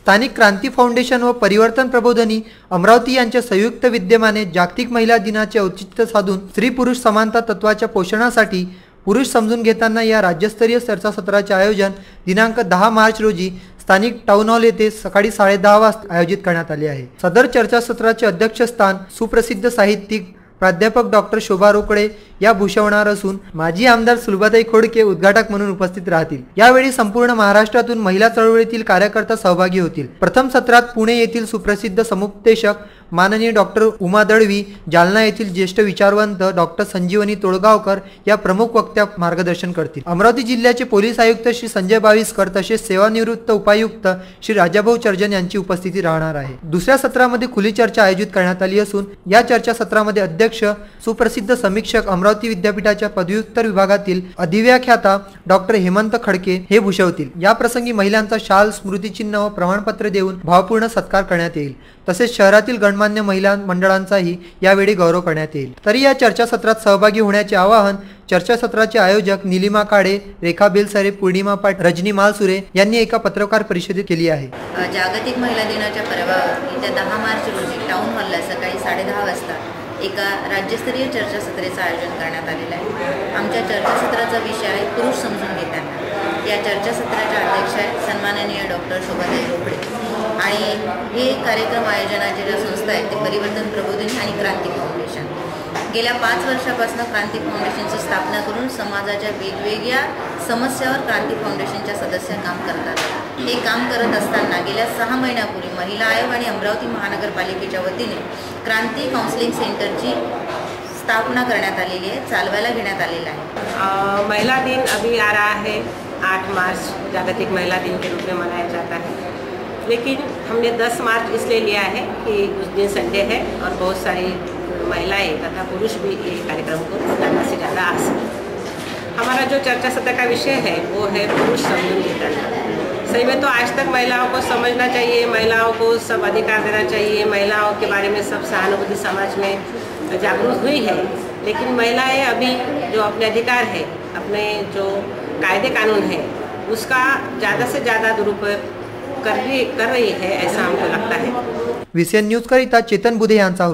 स्थानिक क्रांती फाउंडेशन व परिवर्तन प्रबोधिनी अमरावती यांच्या संयुक्त विद्यमाने जागतिक महिला दिनाचे औचित्य साधून स्त्री पुरुष समानता तत्वाच्या पोषणासाठी पुरुष समजून घेताना या राज्यस्तरीय चर्चासत्राचे आयोजन दिनांक 10 मार्च रोजी स्थानिक टाउन हॉल येथे सकाळी 10:30 वाजता आयोजित करण्यात आले आहे। सदर चर्चासत्राचे अध्यक्षस्थान सुप्रसिद्ध साहित्यिक प्राध्यापक डॉक्टर शोभा रोकडे या भूषवणार असून माजी आमदार सुलभाताई खोडके उद्घाटक म्हणून उपस्थित राहतील। यावेळी संपूर्ण महाराष्ट्रातून महिला चळवळीतील कार्यकर्ता सहभागी होतील। प्रथम सत्रात पुणे येथील सुप्रसिद्ध समुपदेशक माननीय डॉक्टर उमा दळवी, जालना येथील ज्येष्ठ विचारवंत डॉक्टर संजीवनी तोळगावकर या प्रमुख वक्त्या मार्गदर्शन करतील। अमरावती जिल्ह्याचे पोलीस आयुक्त श्री संजय बाविस्कर तसेच सेवानिवृत्त उपायुक्त श्री राजाभाऊ चर्जन यांची उपस्थिती राहणार आहे। दुसऱ्या सत्रामध्ये खुली चर्चा आयोजित करण्यात आली असून या चर्चा सत्रामध्ये अध्यक्ष सुप्रसिद्ध समीक्षक अमरावती विद्यापीठाच्या पदव्युत्तर विभागातील अधिव्याख्याता डॉक्टर हेमंत खडके हे भूषवतील। या प्रसंगी महिलांचा शाल, स्मृतिचिन्ह व प्रमाणपत्र देऊन भावपूर्ण सत्कार करण्यात येईल। तसेच शहरातील गणमान्य महिला मंडळांचाही यावेळी गौरव करण्यात येईल। तरी या चर्चासत्रात सहभागी होण्याचे आवाहन चर्चासत्राचे आयोजक निलिमा काळे, रेखा बेलसरे, पूर्णिमा पाट, रजनी मालसुरे यांनी एका पत्रकार परिषदेत केली आहे। जागतिक महिला दिनाच्या पर्वावर येत्या 10 मार्च रोजी टाउन हॉलला सकाळी 10:30 वाजता एका राज्यस्तरीय चर्चासत्राचे आयोजन करण्यात आलेले आहे। आमच्या चर्चासत्राचा विषय आहे पुरुष समजून घेताना। या चर्चासत्राच्या अध्यक्ष आहेत सन्माननीय डॉक्टर शोभाताई रोकडे आणि हे कार्यक्रम आयोजनाची जी संस्था आहे ते परिवर्तन प्रबोधिनी आणि क्रांती फाउंडेशन। गेल्या 5 वर्षापासून क्रांती फाउंडेशनची स्थापना करून समाजाच्या वेगवेगळ्या समस्यावर क्रांती फाउंडेशनच्या सदस्य काम करतात। हे काम करत असताना गेल्या 6 महिन्यापूर्वी महिला आयोग आणि अमरावती महानगरपालिकेच्या वतीने क्रांती काउंसलिंग सेंटरची स्थापना करण्यात आलेली आहे, चालवायला घेण्यात आलेला है। महिला दिन अभी आ रहा है, 8 मार्च जागतिक महिला दिन के रूप में मनाया जाता है, लेकिन हमने 10 मार्च इसलिए लिया है कि उस दिन संडे है और बहुत सारी महिलाएं तथा पुरुष भी ये कार्यक्रम को ज़्यादा से ज़्यादा आ सकें। हमारा जो चर्चा सत्र का विषय है वो है पुरुष समझून घेताना। सही में तो आज तक महिलाओं को समझना चाहिए, महिलाओं को सब अधिकार देना चाहिए, महिलाओं के बारे में सब सहानुभूति समाज में जागरूक हुई है, लेकिन महिलाएं अभी जो अपने अधिकार है, अपने जो कायदे कानून है उसका ज़्यादा से ज़्यादा दुरुपयोग कर रही है, ऐसा हमको लगता है। VCN न्यूज करिता चेतन बुधे यांचा